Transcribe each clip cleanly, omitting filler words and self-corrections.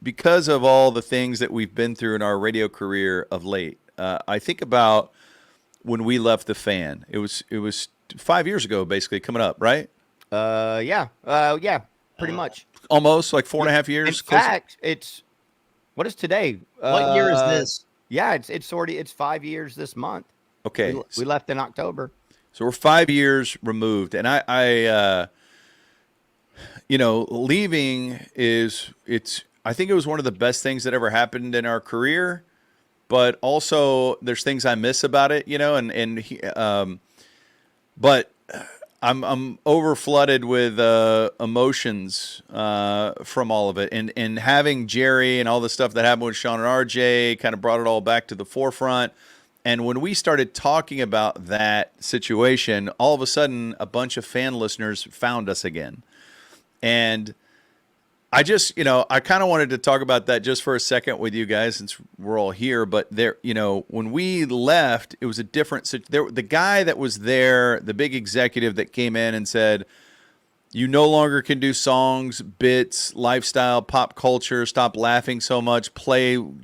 because of all the things that we've been through in our radio career of late. I think about when we left the fan. It was 5 years ago, basically coming up, right? Yeah, pretty much. Almost like four Yeah. and a half In years, close. fact, it's what is today? What year is this? Yeah, it's 5 years this month. Okay, We left in October. so we're 5 years removed, and leaving is it's. I think it was one of the best things that ever happened in our career, but also there's things I miss about it, but I'm over flooded with emotions from all of it, and having Jerry and all the stuff that happened with Sean and RJ kind of brought it all back to the forefront. And when we started talking about that situation, all of a sudden a bunch of fan listeners found us again, and I just, I kind of wanted to talk about that just for a second with you guys since we're all here. But there, when we left, it was a different. The guy that was there, the big executive that came in and said, "You no longer can do songs, bits, lifestyle, pop culture. Stop laughing so much.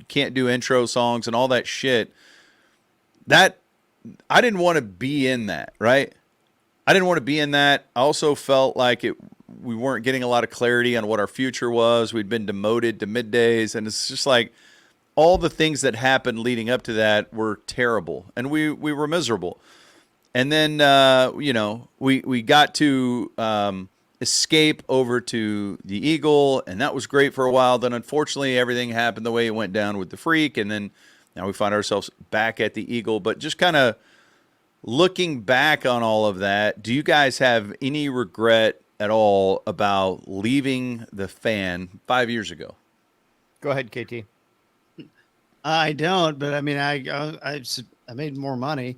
Can't do intro songs and all that shit." That I didn't want to be in that, right? I didn't want to be in that. I also felt like we weren't getting a lot of clarity on what our future was. We'd been demoted to middays, and it's just like all the things that happened leading up to that were terrible, and we were miserable. And then we got to escape over to the Eagle, and that was great for a while. Then unfortunately, everything happened the way it went down with the Freak, and then now we find ourselves back at the Eagle. But just kind of looking back on all of that, do you guys have any regret at all about leaving the fan 5 years ago? Go ahead, KT. I don't, but I mean, I made more money,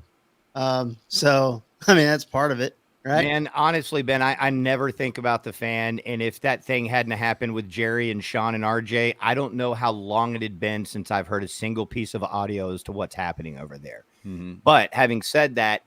so I mean that's part of it, right? Man, honestly, Ben, I never think about the fan, and if that thing hadn't happened with Jerry and Sean and RJ, I don't know how long it had been since I've heard a single piece of audio as to what's happening over there. Mm-hmm. But having said that,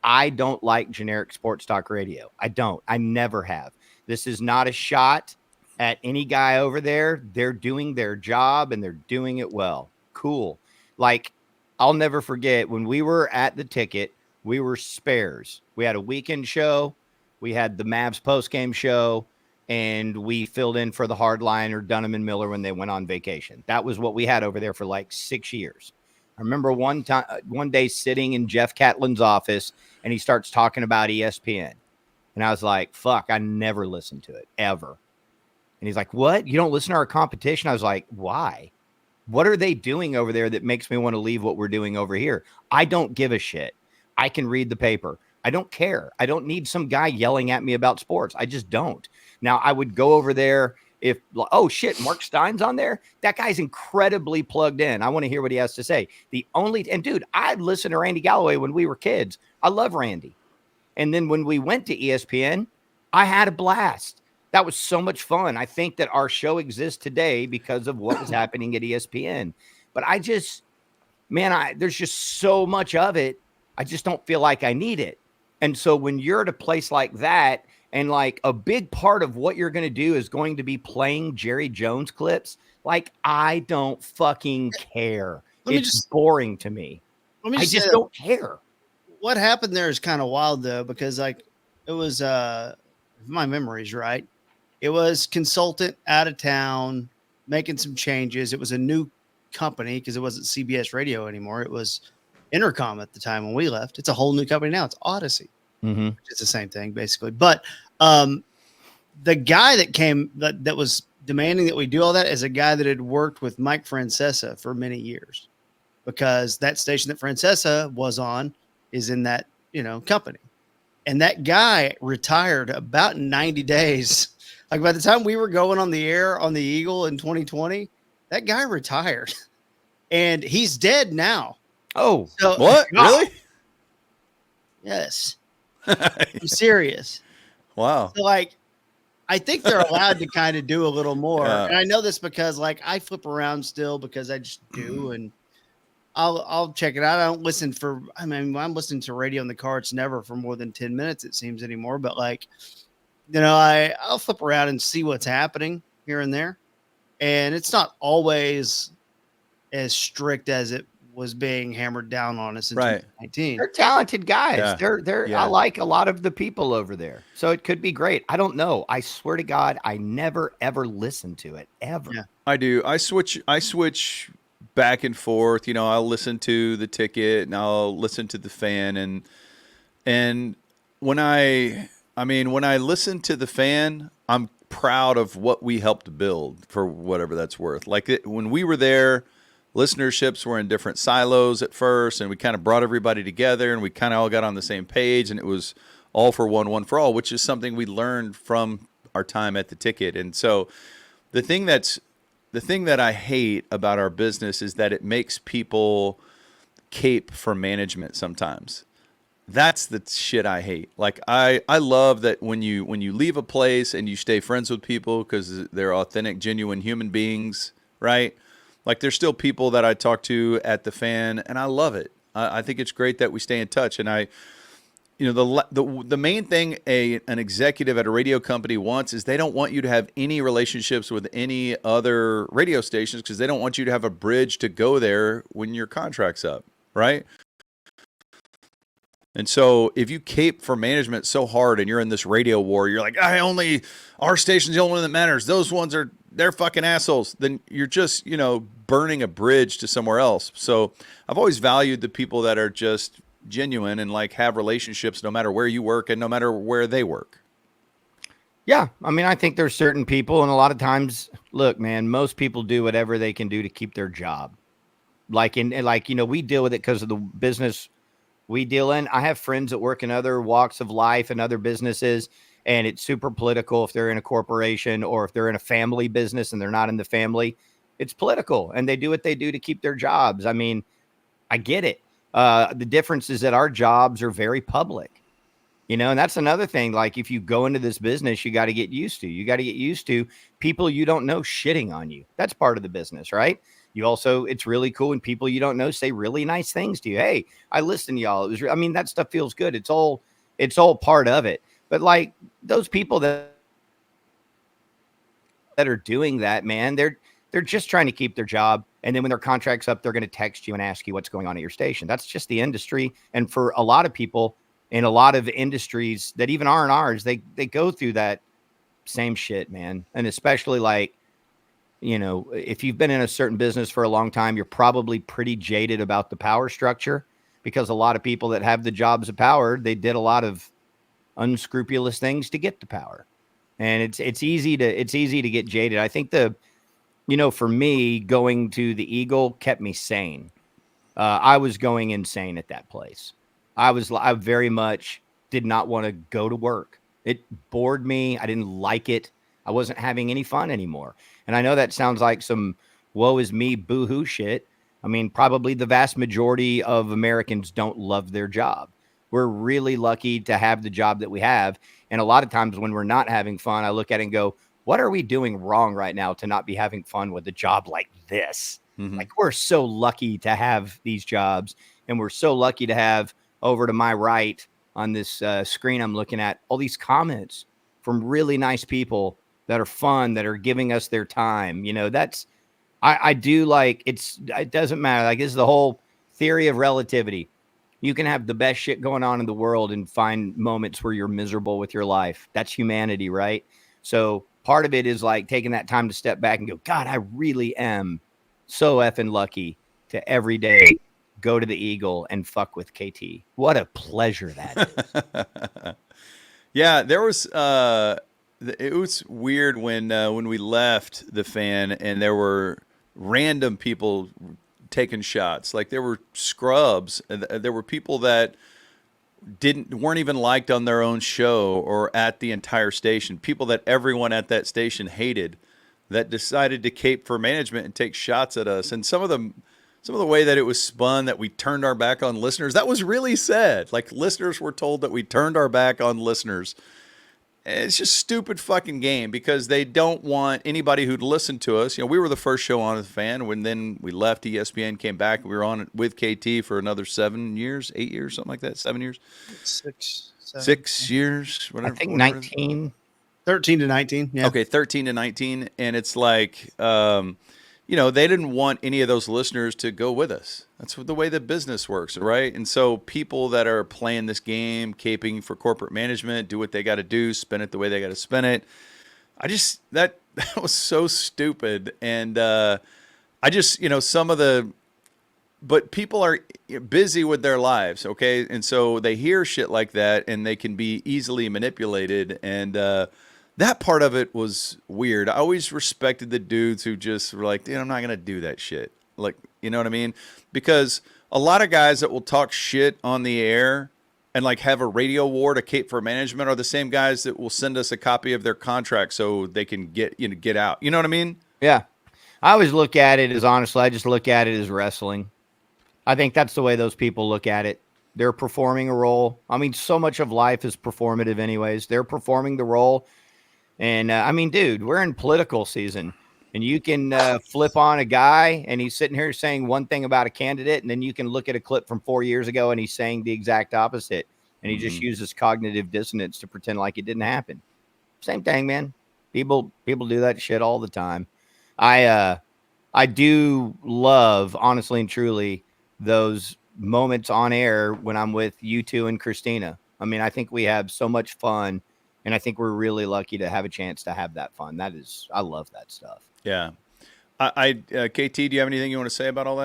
I don't like generic sports talk radio. I don't. I never have. This is not a shot at any guy over there. They're doing their job and they're doing it well. Cool. Like, I'll never forget when we were at the Ticket, we were spares. We had a weekend show. We had the Mavs postgame show, and we filled in for the hardliner Dunham and Miller when they went on vacation. That was what we had over there for like 6 years. I remember one day sitting in Jeff Catlin's office, and he starts talking about ESPN. And I was like, fuck, I never listened to it, ever. And he's like, what? You don't listen to our competition? I was like, why? What are they doing over there that makes me want to leave what we're doing over here? I don't give a shit. I can read the paper. I don't care. I don't need some guy yelling at me about sports. I just don't. Now, I would go over there if, oh shit, Mark Stein's on there. That guy's incredibly plugged in. I want to hear what he has to say. And dude, I listened to Randy Galloway when we were kids. I love Randy. And then when we went to ESPN, I had a blast. That was so much fun. I think that our show exists today because of what was happening at ESPN. But there's just so much of it. I just don't feel like I need it. And so when you're at a place like that, and like a big part of what you're going to do is going to be playing Jerry Jones clips, like I don't fucking care. It's boring to me. I just don't care. What happened there is kind of wild though, because like it was, if my memory's right, it was consultant out of town making some changes. It was a new company because it wasn't CBS Radio anymore. It was Intercom at the time when we left. It's a whole new company now. It's Odyssey. Mm-hmm. It's the same thing basically. But the guy that came that was demanding that we do all that is a guy that had worked with Mike Francesa for many years, because that station that Francesa was on is in that, company. And that guy retired about 90 days. Like by the time we were going on the air on the Eagle in 2020, that guy retired and he's dead now. Oh, so, what? Really? Yes. I'm serious. Wow. So like, I think they're allowed to kind of do a little more. Yeah. And I know this because like I flip around still because I just do. And I'll check it out. I don't listen when I'm listening to radio in the car, it's never for more than 10 minutes, it seems anymore. But like, I'll flip around and see what's happening here and there. and it's not always as strict as it was being hammered down on us in Right. 2019. They're talented guys. Yeah. They're Yeah. I like a lot of the people over there. So it could be great. I don't know. I swear to God, I never ever listened to it ever. Yeah. I do. I switch back and forth. You know, I'll listen to the Ticket and I'll listen to the Fan, and when I listen to the Fan, I'm proud of what we helped build for whatever that's worth. Like when we were there, listenerships were in different silos at first, and we kind of brought everybody together, and we kind of all got on the same page, and it was all for one for all, which is something we learned from our time at the Ticket. And so the thing that I hate about our business is that it makes people cape for management sometimes. That's the shit I hate. Like I love that when you leave a place and you stay friends with people because they're authentic, genuine human beings, right? Like there's still people that I talk to at the Fan, and I love it. I think it's great that we stay in touch. And the main thing an executive at a radio company wants is they don't want you to have any relationships with any other radio stations because they don't want you to have a bridge to go there when your contract's up, right? And so if you cape for management so hard and you're in this radio war, you're like, our station's the only one that matters. Those ones they're fucking assholes. Then you're just, burning a bridge to somewhere else. So I've always valued the people that are just genuine and like have relationships no matter where you work and no matter where they work. Yeah. I mean, I think there's certain people, and a lot of times, look, man, most people do whatever they can do to keep their job. We deal with it because of the business we deal in. I have friends that work in other walks of life and other businesses, and it's super political if they're in a corporation or if they're in a family business and they're not in the family. It's political, and they do what they do to keep their jobs. I mean, I get it. The difference is that our jobs are very public, and that's another thing. Like if you go into this business, you got to get used to people you don't know shitting on you. That's part of the business, right? It's really cool when people you don't know say really nice things to you. Hey, I listened to y'all. That stuff feels good. It's all part of it. But like those people that are doing that, man, they're just trying to keep their job. And then when their contract's up, they're going to text you and ask you what's going on at your station. That's just the industry. And for a lot of people in a lot of industries that even aren't ours, they go through that same shit, man. And especially like, if you've been in a certain business for a long time, you're probably pretty jaded about the power structure because a lot of people that have the jobs of power, they did a lot of unscrupulous things to get the power. And it's easy to get jaded. I think for me, going to the Eagle kept me sane. I was going insane at that place. I very much did not want to go to work. It bored me. I didn't like it. I wasn't having any fun anymore. And I know that sounds like some woe is me, boo-hoo shit. I mean, probably the vast majority of Americans don't love their job. We're really lucky to have the job that we have. And a lot of times when we're not having fun, I look at it and go, what are we doing wrong right now to not be having fun with a job like this? Mm-hmm. Like we're so lucky to have these jobs, and we're so lucky to have over to my right on this screen I'm looking at all these comments from really nice people that are fun, that are giving us their time. I do like it doesn't matter. Like this is the whole theory of relativity. You can have the best shit going on in the world and find moments where you're miserable with your life. That's humanity, right? So part of it is like taking that time to step back and go, God, I really am so effing lucky to every day go to the Eagle and fuck with KT. What a pleasure that is. Yeah, there was it was weird when we left the Fan and there were random people taking shots. Like there were scrubs. There were people that weren't even liked on their own show or at the entire station. People that everyone at that station hated that decided to cape for management and take shots at us. And some of the way that it was spun, that we turned our back on listeners, that was really sad. Like listeners were told that we turned our back on listeners. It's just stupid fucking game because they don't want anybody who'd listen to us. We were the first show on the Fan. When then we left ESPN, came back, we were on with KT for another 7 years, 8 years, something like that. 7 years, 6 6 years, whatever. I think 19. 13 to 19. Yeah. Okay, 13 to 19. And it's like, they didn't want any of those listeners to go with us. That's the way the business works, right? And so people that are playing this game, caping for corporate management, do what they got to do, spin it the way they got to spin it. That was so stupid. And but people are busy with their lives, okay? And so they hear shit like that and they can be easily manipulated. And that part of it was weird. I always respected the dudes who just were like, dude, I'm not going to do that shit. Like, you know what I mean? Because a lot of guys that will talk shit on the air and like have a radio war to cape for management are the same guys that will send us a copy of their contract so they can get out. You know what I mean? Yeah. I always look at it as, honestly, I just look at it as wrestling. I think that's the way those people look at it. They're performing a role. I mean, so much of life is performative anyways. They're performing the role. And dude, we're in political season, and you can flip on a guy and he's sitting here saying one thing about a candidate. And then you can look at a clip from 4 years ago and he's saying the exact opposite. And he just uses cognitive dissonance to pretend like it didn't happen. Same thing, man. People do that shit all the time. I do love, honestly and truly, those moments on air when I'm with you two and Christina. I mean, I think we have so much fun, and I think we're really lucky to have a chance to have that fun. I love that stuff. Yeah. KT, do you have anything you want to say about all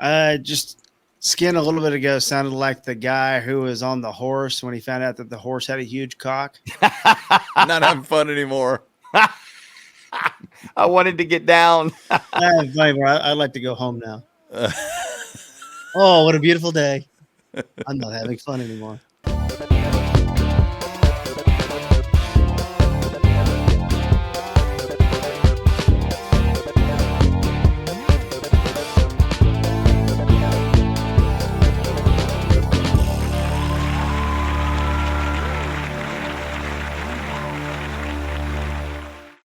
that? Just Skin a little bit ago sounded like the guy who was on the horse when he found out that the horse had a huge cock. Not having fun anymore. I wanted to get down. I'd like to go home now. Oh, what a beautiful day. I'm not having fun anymore.